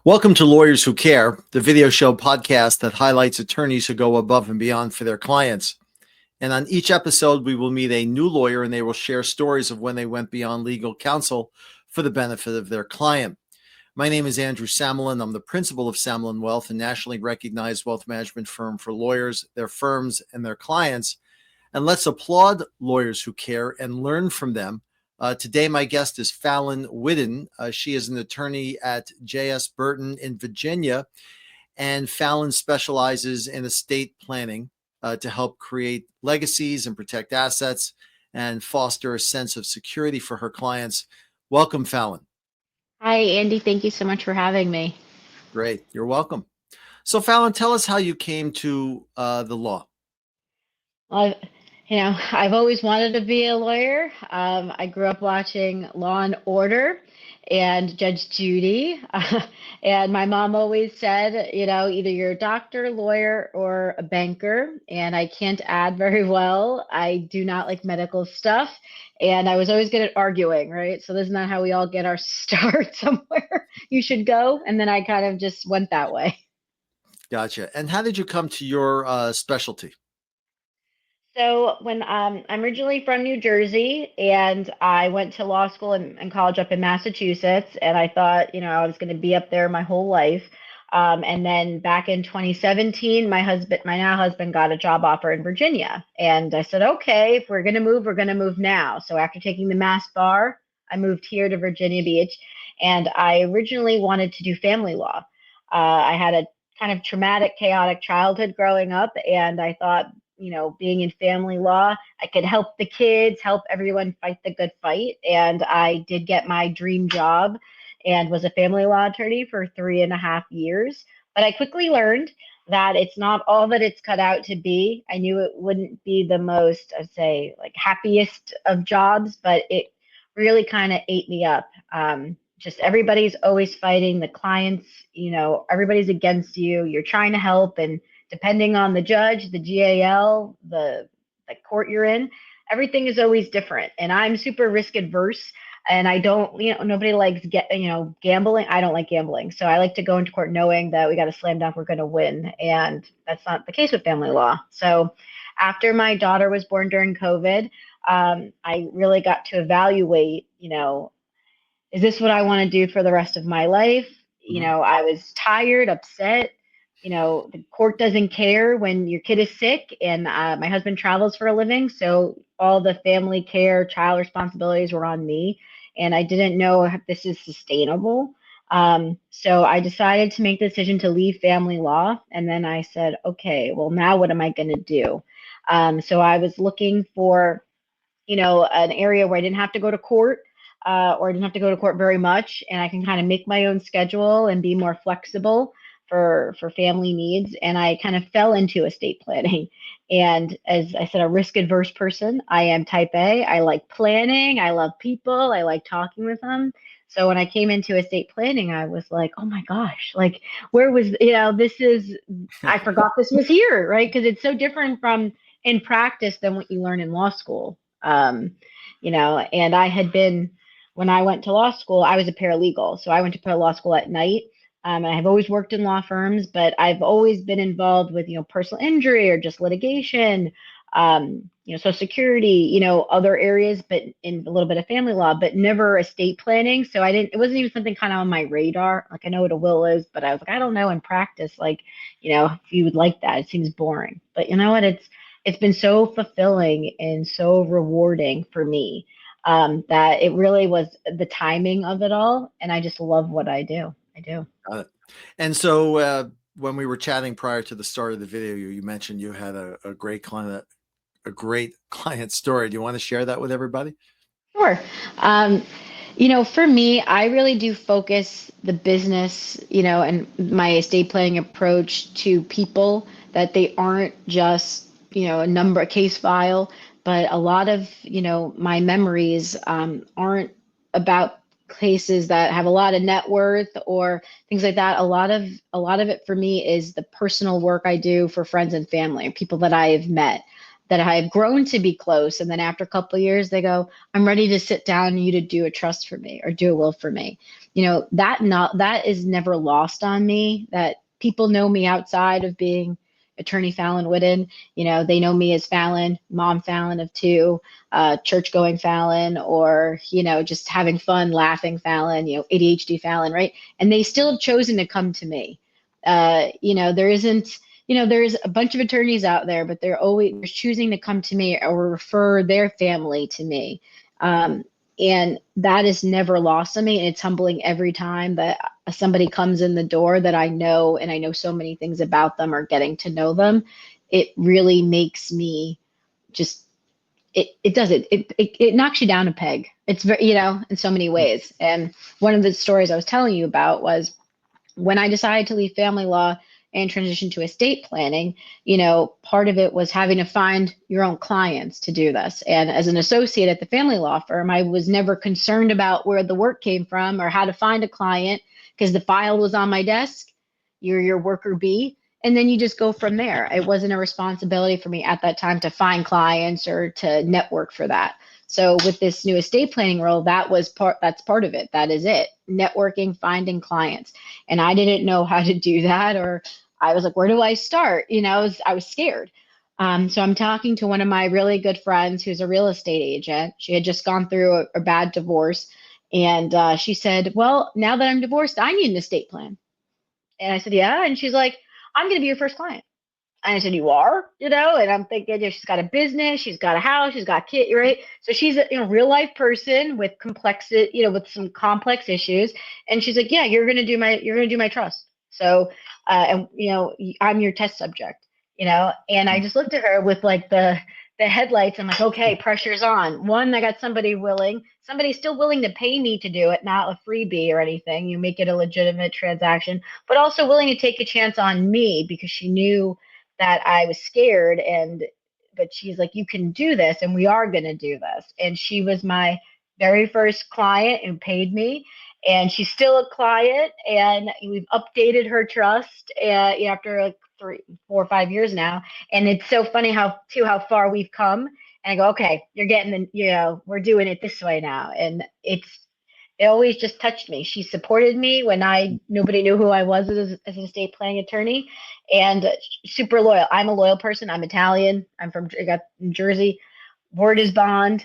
Welcome to Lawyers Who Care, the video show podcast that highlights attorneys who go above and beyond for their clients. And on each episode, we will meet a new lawyer and they will share stories of when they went beyond legal counsel for the benefit of their client. My name is Andrew Samelin. I'm the principal of Samelin Wealth, a nationally recognized wealth management firm for lawyers, their firms, and their clients. And let's applaud lawyers who care and learn from them. Today, my guest is Fallon Whidden. She is an attorney at J.S. Burton in Virginia, and Fallon specializes in estate planning to help create legacies and protect assets and foster a sense of security for her clients. Welcome, Fallon. Hi, Andy. Thank you so much for having me. Great. You're welcome. So, Fallon, tell us how you came to the law. I've always wanted to be a lawyer. I grew up watching Law and Order and Judge Judy. And my mom always said, either you're a doctor, lawyer, or a banker. And I can't add very well. I do not like medical stuff. And I was always good at arguing, right? So this is not how we all get our start somewhere. You should go. And then I kind of just went that way. Gotcha. And how did you come to your specialty? So when I'm originally from New Jersey, and I went to law school and college up in Massachusetts, and I thought, I was going to be up there my whole life. And then back in 2017, my now husband got a job offer in Virginia. And I said, okay, if we're going to move, we're going to move now. So after taking the Mass bar, I moved here to Virginia Beach, and I originally wanted to do family law. I had a kind of traumatic, chaotic childhood growing up, and I thought, being in family law, I could help the kids, help everyone fight the good fight. And I did get my dream job and was a family law attorney for 3.5 years. But I quickly learned that it's not all that it's cut out to be. I knew it wouldn't be the most, I'd say, like happiest of jobs, but it really kind of ate me up. Just everybody's always fighting the clients, everybody's against you. You're trying to help, and depending on the judge, the GAL, the court you're in, everything is always different. And I'm super risk adverse, and I don't, nobody likes gambling. I don't like gambling. So I like to go into court knowing that we got a slam dunk, we're going to win. And that's not the case with family law. So after my daughter was born during COVID, I really got to evaluate, is this what I want to do for the rest of my life? I was tired, upset. The court doesn't care when your kid is sick, and my husband travels for a living. So all the family care, child responsibilities were on me, and I didn't know if this is sustainable. So I decided to make the decision to leave family law. And then I said, okay, well, now what am I going to do? So I was looking for, an area where I didn't have to go to court, or I didn't have to go to court very much, and I can kind of make my own schedule and be more flexible for family needs. And I kind of fell into estate planning. And as I said, a risk adverse person. I am type A. I like planning. I love people. I like talking with them. So when I came into estate planning, I was like, oh my gosh, like where was, I forgot this was here, right? Because it's so different from in practice than what you learn in law school. And I had been, when I went to law school, I was a paralegal. So I went to law school at night. And I've always worked in law firms, but I've always been involved with, personal injury or just litigation, Social Security, other areas, but in a little bit of family law, but never estate planning. So it wasn't even something kind of on my radar. Like I know what a will is, but I was like, I don't know in practice, like, if you would like that, it seems boring. But you know what? It's been so fulfilling and so rewarding for me, that it really was the timing of it all. And I just love what I do. I do. Got it. And so when we were chatting prior to the start of the video, you mentioned you had a great client story. Do you want to share that with everybody? Sure. For me, I really do focus the business, and my estate planning approach to people, that they aren't just, a case file, but a lot of, my memories aren't about cases that have a lot of net worth or things like that. A lot of it for me is the personal work I do for friends and family, people that I have met, that I've grown to be close. And then after a couple of years, they go, I'm ready to sit down and you to do a trust for me or do a will for me. That is never lost on me, that people know me outside of being attorney Fallon Whidden. They know me as Fallon, mom Fallon of two, church going Fallon, or, just having fun, laughing Fallon, ADHD Fallon, right? And they still have chosen to come to me. There's a bunch of attorneys out there, but they're choosing to come to me or refer their family to me. And that is never lost on me. And it's humbling every time that somebody comes in the door that I know, and I know so many things about them or getting to know them. It really makes me just, it knocks you down a peg. It's very, in so many ways. And one of the stories I was telling you about was when I decided to leave family law and transition to estate planning, part of it was having to find your own clients to do this. And as an associate at the family law firm, I was never concerned about where the work came from or how to find a client, because the file was on my desk. You're your worker bee. And then you just go from there. It wasn't a responsibility for me at that time to find clients or to network for that. So with this new estate planning role, that's part of it. That is it. Networking, finding clients. And I didn't know how to do that, or I was like, where do I start? I was scared. So I'm talking to one of my really good friends who's a real estate agent. She had just gone through a bad divorce. And she said, well, now that I'm divorced, I need an estate plan. And I said, yeah. And she's like, I'm going to be your first client. And I said, you are, and I'm thinking, she's got a business, she's got a house, she's got kids, right? So she's a real life person with complexity, with some complex issues. And she's like, yeah, you're going to do my trust. So, and I'm your test subject, and I just looked at her with like the headlights. I'm like, okay, pressure's on. One, I got somebody still willing to pay me to do it, not a freebie or anything. You make it a legitimate transaction, but also willing to take a chance on me because she knew that I was scared, but she's like, you can do this, and we are going to do this. And she was my very first client and paid me, and she's still a client, and we've updated her trust after like 3, 4, 5 years now. And it's so funny how far we've come. And I go, okay, you're getting we're doing it this way now. And it always just touched me. She supported me when nobody knew who I was as an estate planning attorney, and super loyal. I'm a loyal person. I'm Italian. I got New Jersey. Word is bond,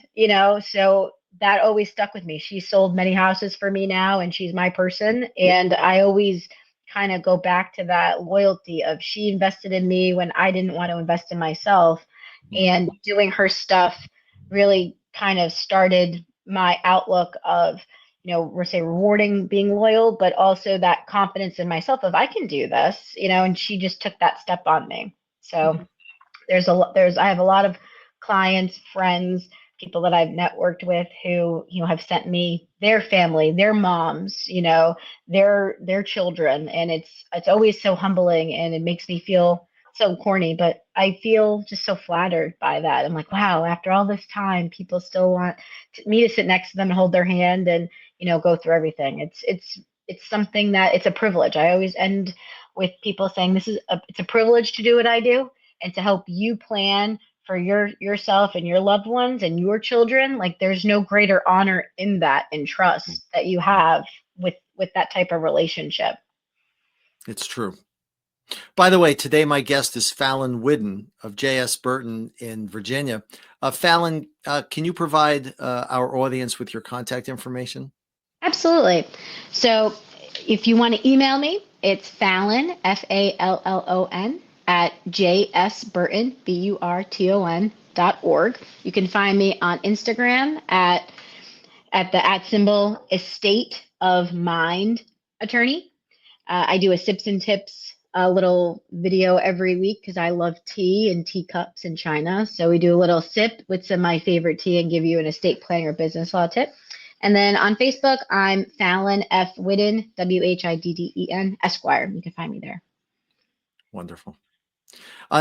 so that always stuck with me. She sold many houses for me now, and she's my person. And I always kind of go back to that loyalty of she invested in me when I didn't want to invest in myself, and doing her stuff really kind of started my outlook of, we're say rewarding being loyal, but also that confidence in myself of I can do this, and she just took that step on me. So I have a lot of clients, friends, people that I've networked with who, have sent me their family, their moms, their children. And it's always so humbling, and it makes me feel so corny, but I feel just so flattered by that. I'm like, wow, after all this time, people still want me to sit next to them and hold their hand and, go through everything. It's something that it's a privilege. I always end with people saying it's a privilege to do what I do and to help you plan for yourself and your loved ones and your children. Like there's no greater honor in that and trust that you have with that type of relationship. It's true. By the way, today my guest is Fallon Whidden of J.S. Burton in Virginia. Fallon, can you provide our audience with your contact information? Absolutely. So if you want to email me, it's Fallon, Fallon, at jsburton, burton.org. You can find me on Instagram at the @ estate of mind attorney. I do a sips and tips little video every week because I love tea and teacups in China. So we do a little sip with some of my favorite tea and give you an estate planning or business law tip. And then on Facebook, I'm Fallon F. Whidden, Whidden, Esquire. You can find me there. Wonderful.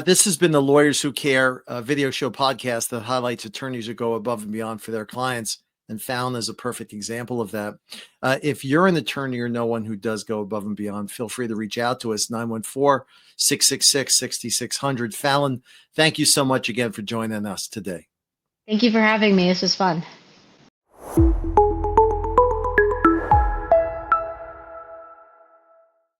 This has been the Lawyers Who Care video show podcast that highlights attorneys who go above and beyond for their clients. And Fallon is a perfect example of that. If you're an attorney or know one who does go above and beyond, feel free to reach out to us, 914-666-6600. Fallon, thank you so much again for joining us today. Thank you for having me. This was fun.